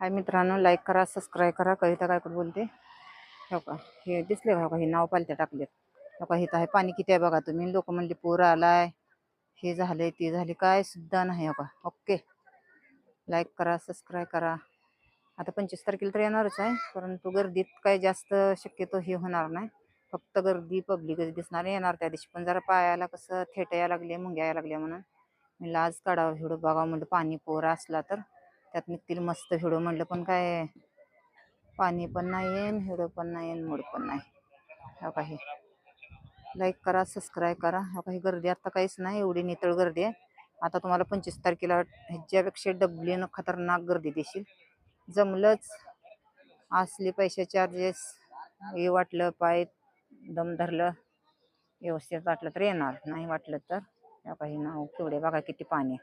हाय मित्रांनो, लाईक करा, सबस्क्राईब करा. कविता गायकवाड बोलते. हो का, हे दिसले का हे नाव पालत्या टाकलेत. हो का, इथं आहे पाणी किती आहे बघा तुम्ही. लोक म्हणले पूर आलाय, हे झालंय ते झाले, काय सुद्धा नाही. हो का, ओके, लाईक करा, सबस्क्राईब करा. आता 25 तारखेला तर येणारच आहे, परंतु गर्दीत काय जास्त शक्यतो हे होणार नाही. फक्त गर्दी पब्लिकच दिसणार. येणार त्या दिवशी पण जरा पायाला कसं थेट यायला लागले, मुंग्या यायला लागल्या म्हणून मी लाज काढावं व्हिडिओ बघा म्हणलं. पाणी पोर असला तर त्यात निघतील मस्त व्हिडिओ म्हणलं, पण काय पाणी पण नाही, व्हिडिओ पण नाही, मूड पण नाही. हो काही लाईक करा, सबस्क्राईब करा. हो काही गर्दी आता काहीच नाही, एवढी नितळ गर्दी आहे. आता तुम्हाला 25 तारखेला ह्याच्यापेक्षा डबलीनं खतरनाक गर्दी दिसेल. जमलंच असले पैसे चार्जेस हे वाटलं पाय दम धरलं व्यवस्थित वाटलं तर येणार, नाही वाटलं तर काही नाव केवढे बघा किती पाणी.